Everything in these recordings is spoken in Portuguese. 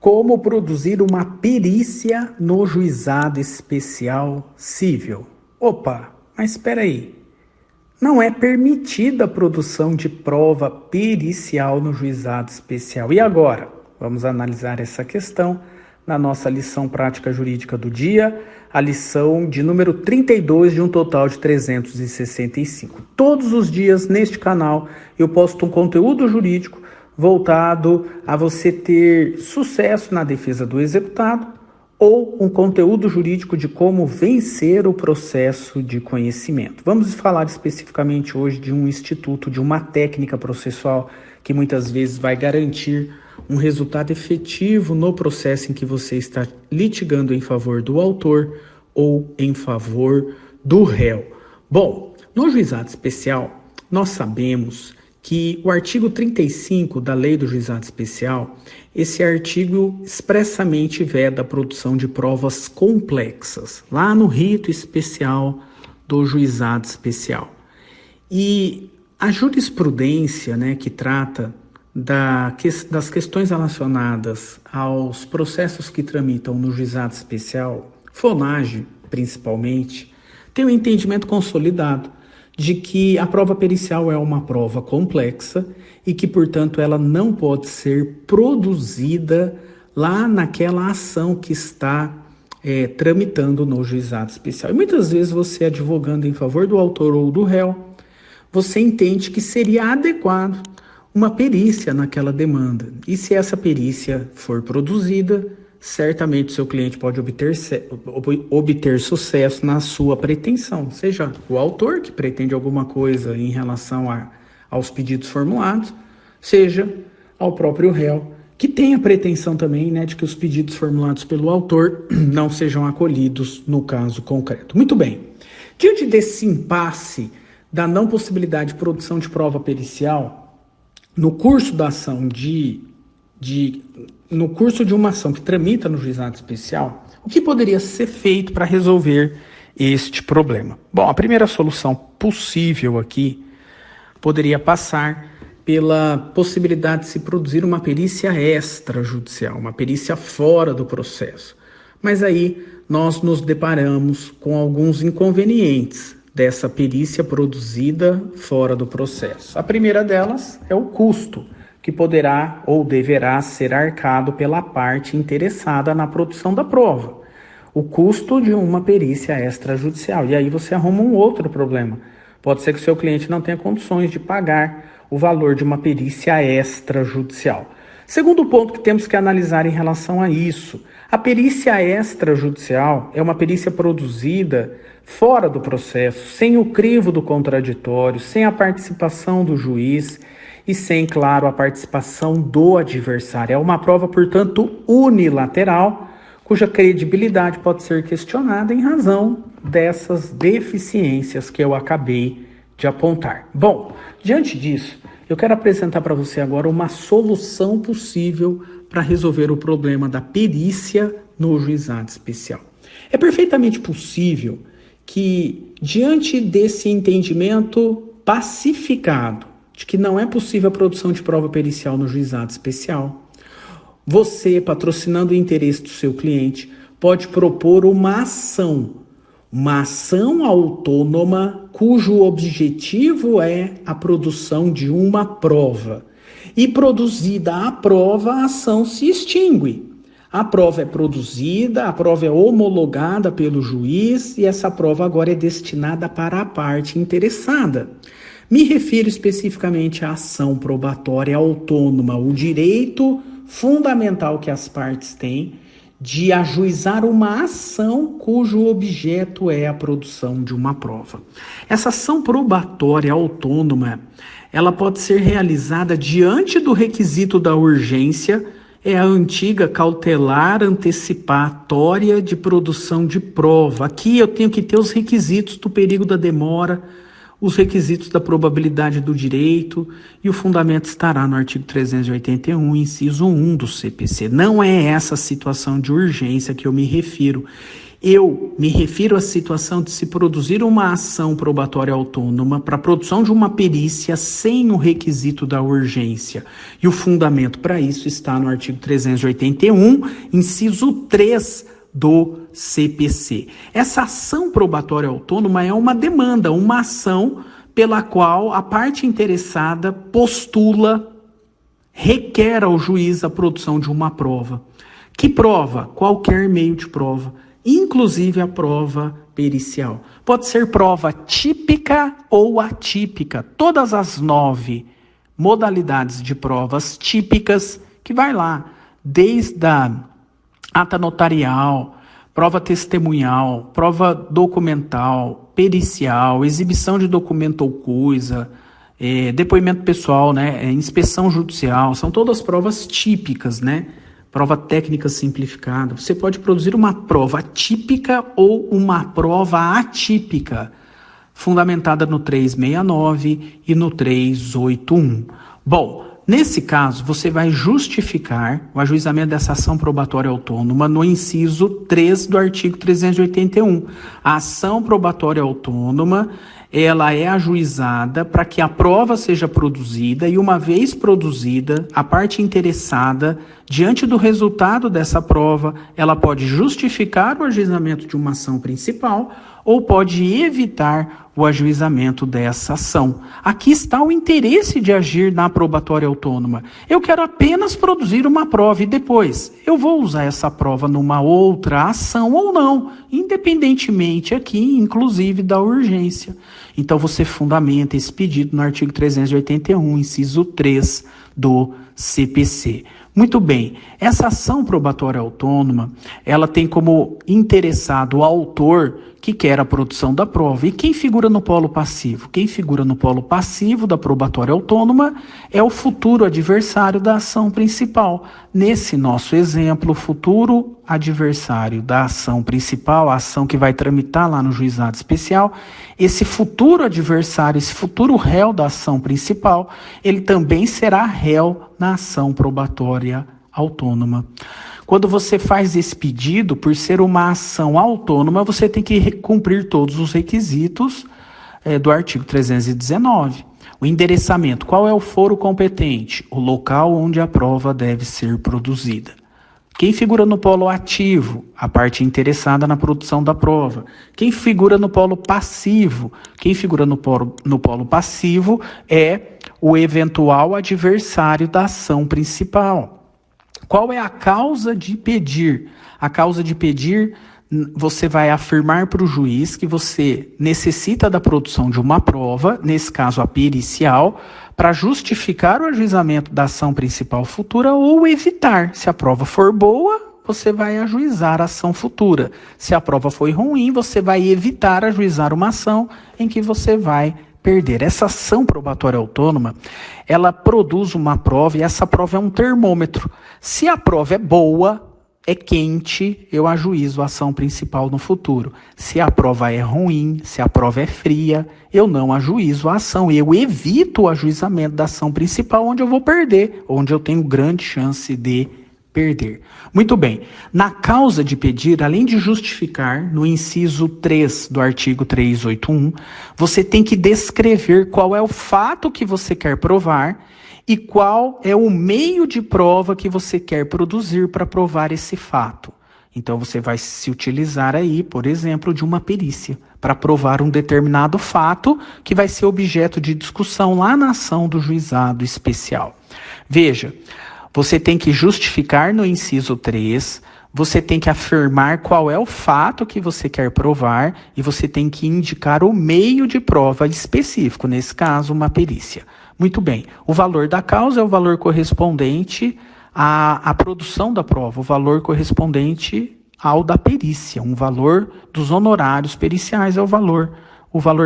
Como produzir uma perícia no juizado especial civil? Opa, mas espera aí. Não é permitida a produção de prova pericial no juizado especial. E agora? Vamos analisar essa questão na nossa lição prática jurídica do dia, a lição de número 32 de um total de 365. Todos os dias neste canal eu posto um conteúdo jurídico voltado a você ter sucesso na defesa do executado ou um conteúdo jurídico de como vencer o processo de conhecimento. Vamos falar especificamente hoje de um instituto, de uma técnica processual que muitas vezes vai garantir um resultado efetivo no processo em que você está litigando em favor do autor ou em favor do réu. Bom, no juizado especial, nós sabemos que o artigo 35 da Lei do Juizado Especial, esse artigo expressamente veda a produção de provas complexas, lá no rito especial do Juizado Especial. E a jurisprudência, que trata das questões relacionadas aos processos que tramitam no Juizado Especial, FONAGE principalmente, tem um entendimento consolidado de que a prova pericial é uma prova complexa e que, portanto, ela não pode ser produzida lá naquela ação que está tramitando no juizado especial. E muitas vezes você, advogando em favor do autor ou do réu, você entende que seria adequado uma perícia naquela demanda. E se essa perícia for produzida, certamente o seu cliente pode obter sucesso na sua pretensão, seja o autor que pretende alguma coisa em relação aos pedidos formulados, seja ao próprio réu, que tem a pretensão também de que os pedidos formulados pelo autor não sejam acolhidos no caso concreto. Muito bem, diante desse impasse da não possibilidade de produção de prova pericial, no curso da ação no curso de uma ação que tramita no juizado especial, o que poderia ser feito para resolver este problema? Bom, a primeira solução possível aqui poderia passar pela possibilidade de se produzir uma perícia extrajudicial, uma perícia fora do processo. Mas aí nós nos deparamos com alguns inconvenientes dessa perícia produzida fora do processo. A primeira delas é o custo, que poderá ou deverá ser arcado pela parte interessada na produção da prova. O custo de uma perícia extrajudicial. E aí você arruma um outro problema. Pode ser que o seu cliente não tenha condições de pagar o valor de uma perícia extrajudicial. Segundo ponto que temos que analisar em relação a isso. A perícia extrajudicial é uma perícia produzida fora do processo, sem o crivo do contraditório, sem a participação do juiz e sem, claro, a participação do adversário. É uma prova, portanto, unilateral, cuja credibilidade pode ser questionada em razão dessas deficiências que eu acabei de apontar. Bom, diante disso, eu quero apresentar para você agora uma solução possível para resolver o problema da perícia no juizado especial. É perfeitamente possível que, diante desse entendimento pacificado, de que não é possível a produção de prova pericial no juizado especial, você, patrocinando o interesse do seu cliente, pode propor uma ação autônoma cujo objetivo é a produção de uma prova. E produzida a prova, a ação se extingue. A prova é produzida, a prova é homologada pelo juiz e essa prova agora é destinada para a parte interessada. Me refiro especificamente à ação probatória autônoma, o direito fundamental que as partes têm de ajuizar uma ação cujo objeto é a produção de uma prova. Essa ação probatória autônoma, ela pode ser realizada diante do requisito da urgência, é a antiga cautelar antecipatória de produção de prova. Aqui eu tenho que ter os requisitos do perigo da demora, os requisitos da probabilidade do direito e o fundamento estará no artigo 381, inciso 1 do CPC. Não é essa situação de urgência que eu me refiro. Eu me refiro à situação de se produzir uma ação probatória autônoma para a produção de uma perícia sem o requisito da urgência. E o fundamento para isso está no artigo 381, inciso 3 do CPC. Essa ação probatória autônoma é uma demanda, uma ação pela qual a parte interessada postula, requer ao juiz a produção de uma prova. Que prova? Qualquer meio de prova, inclusive a prova pericial. Pode ser prova típica ou atípica. Todas as 9 modalidades de provas típicas, que vai lá, desde a ata notarial, prova testemunhal, prova documental, pericial, exibição de documento ou coisa, depoimento pessoal, né, inspeção judicial, são todas provas típicas, né? Prova técnica simplificada. Você pode produzir uma prova típica ou uma prova atípica, fundamentada no 369 e no 381. Bom, nesse caso, você vai justificar o ajuizamento dessa ação probatória autônoma no inciso 3 do artigo 381. A ação probatória autônoma, ela é ajuizada para que a prova seja produzida e, uma vez produzida, a parte interessada, diante do resultado dessa prova, ela pode justificar o ajuizamento de uma ação principal ou pode evitar o ajuizamento dessa ação. Aqui está o interesse de agir na probatória autônoma. Eu quero apenas produzir uma prova e depois eu vou usar essa prova numa outra ação ou não, independentemente aqui, inclusive, da urgência. Então você fundamenta esse pedido no artigo 381, inciso 3 do CPC. Muito bem, essa ação probatória autônoma, ela tem como interessado o autor que quer a produção da prova. E quem figura no polo passivo? Quem figura no polo passivo da probatória autônoma é o futuro adversário da ação principal. Nesse nosso exemplo, o futuro adversário da ação principal, a ação que vai tramitar lá no juizado especial, esse futuro adversário, esse futuro réu da ação principal, ele também será réu na ação probatória autônoma. Quando você faz esse pedido, por ser uma ação autônoma, você tem que cumprir todos os requisitos do artigo 319. O endereçamento, qual é o foro competente? O local onde a prova deve ser produzida. Quem figura no polo ativo? A parte interessada na produção da prova. Quem figura no polo passivo? Quem figura no polo passivo é o eventual adversário da ação principal. Qual é a causa de pedir? A causa de pedir, você vai afirmar para o juiz que você necessita da produção de uma prova, nesse caso a pericial, para justificar o ajuizamento da ação principal futura ou evitar. Se a prova for boa, você vai ajuizar a ação futura. Se a prova for ruim, você vai evitar ajuizar uma ação em que você vai perder. Essa ação probatória autônoma, ela produz uma prova e essa prova é um termômetro. Se a prova é boa, é quente, eu ajuizo a ação principal no futuro. Se a prova é ruim, se a prova é fria, eu não ajuizo a ação. Eu evito o ajuizamento da ação principal, onde eu vou perder, onde eu tenho grande chance de perder. Muito bem, na causa de pedir, além de justificar, no inciso 3 do artigo 381, você tem que descrever qual é o fato que você quer provar e qual é o meio de prova que você quer produzir para provar esse fato. Então você vai se utilizar aí, por exemplo, de uma perícia para provar um determinado fato que vai ser objeto de discussão lá na ação do juizado especial. Veja, você tem que justificar no inciso 3, você tem que afirmar qual é o fato que você quer provar e você tem que indicar o meio de prova específico, nesse caso, uma perícia. Muito bem, o valor da causa é o valor correspondente à produção da prova, o valor correspondente ao da perícia, um valor dos honorários periciais é o valor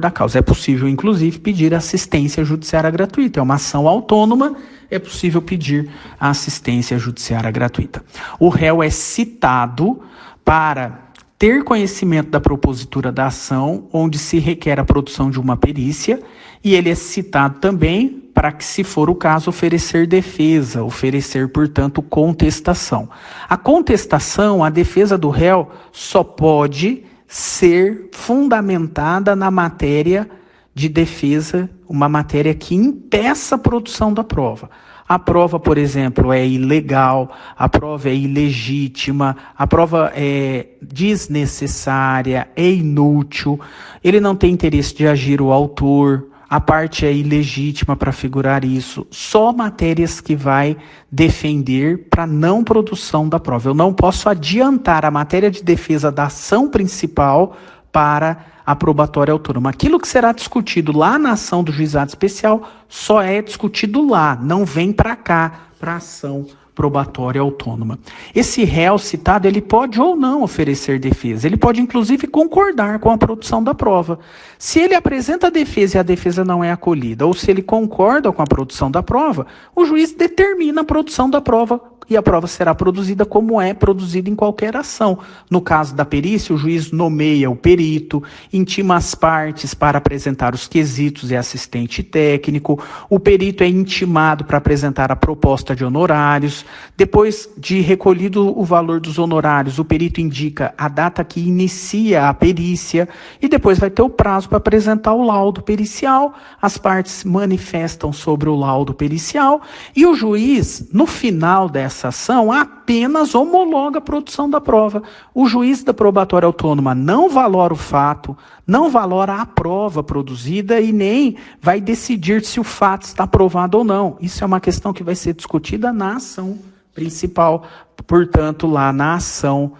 da causa. É possível, inclusive, pedir assistência judiciária gratuita. É uma ação autônoma, é possível pedir a assistência judiciária gratuita. O réu é citado para ter conhecimento da propositura da ação, onde se requer a produção de uma perícia, e ele é citado também para que, se for o caso, oferecer defesa, oferecer, portanto, contestação. A contestação, a defesa do réu, só pode ser fundamentada na matéria de defesa, uma matéria que impeça a produção da prova. A prova, por exemplo, é ilegal, a prova é ilegítima, a prova é desnecessária, é inútil, ele não tem interesse de agir o autor, a parte é ilegítima para figurar isso. Só matérias que vai defender para não produção da prova. Eu não posso adiantar a matéria de defesa da ação principal para a probatória autônoma. Aquilo que será discutido lá na ação do juizado especial só é discutido lá, não vem para cá, para a ação probatória autônoma. Esse réu citado, ele pode ou não oferecer defesa, ele pode inclusive concordar com a produção da prova. Se ele apresenta a defesa e a defesa não é acolhida, ou se ele concorda com a produção da prova, o juiz determina a produção da prova e a prova será produzida como é produzida em qualquer ação. No caso da perícia, o juiz nomeia o perito, intima as partes para apresentar os quesitos e assistente técnico, o perito é intimado para apresentar a proposta de honorários. Depois de recolhido o valor dos honorários, o perito indica a data que inicia a perícia e depois vai ter o prazo para apresentar o laudo pericial. As partes manifestam sobre o laudo pericial e o juiz, no final dessa ação, apenas homologa a produção da prova. O juiz da probatória autônoma não valora o fato, não valora a prova produzida e nem vai decidir se o fato está provado ou não. Isso é uma questão que vai ser discutida na ação principal, portanto, lá na ação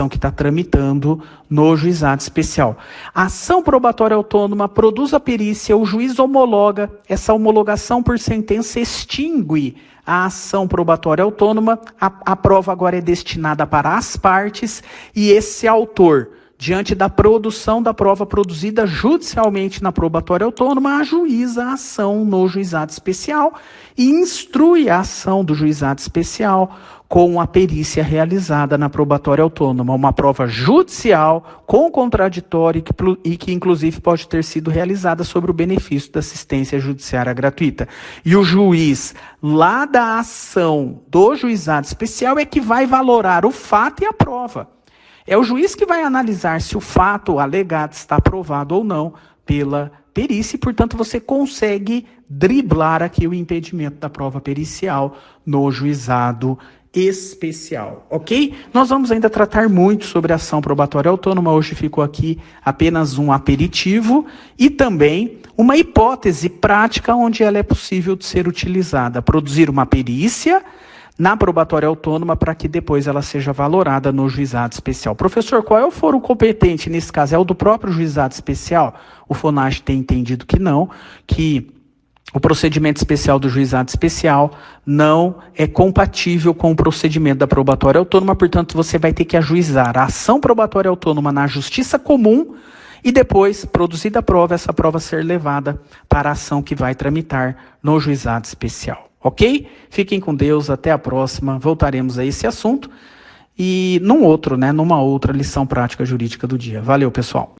que está tramitando no juizado especial. A ação probatória autônoma produz a perícia, o juiz homologa, essa homologação por sentença extingue a ação probatória autônoma, a prova agora é destinada para as partes e esse autor, diante da produção da prova produzida judicialmente na probatória autônoma, ajuiza a ação no juizado especial e instrui a ação do juizado especial com a perícia realizada na probatória autônoma, uma prova judicial com contraditório e que inclusive pode ter sido realizada sobre o benefício da assistência judiciária gratuita. E o juiz lá da ação do juizado especial é que vai valorar o fato e a prova. É o juiz que vai analisar se o fato alegado está provado ou não pela perícia e, portanto, você consegue driblar aqui o impedimento da prova pericial no juizado especial, ok? Nós vamos ainda tratar muito sobre a ação probatória autônoma, hoje ficou aqui apenas um aperitivo e também uma hipótese prática onde ela é possível de ser utilizada, produzir uma perícia na probatória autônoma para que depois ela seja valorada no juizado especial. Professor, qual é o foro competente nesse caso? É o do próprio juizado especial? O FONAGE tem entendido que não, que o procedimento especial do juizado especial não é compatível com o procedimento da probatória autônoma, portanto você vai ter que ajuizar a ação probatória autônoma na justiça comum e depois, produzida a prova, essa prova ser levada para a ação que vai tramitar no juizado especial. Ok? Fiquem com Deus, até a próxima, voltaremos a esse assunto e numa outra lição prática jurídica do dia. Valeu, pessoal!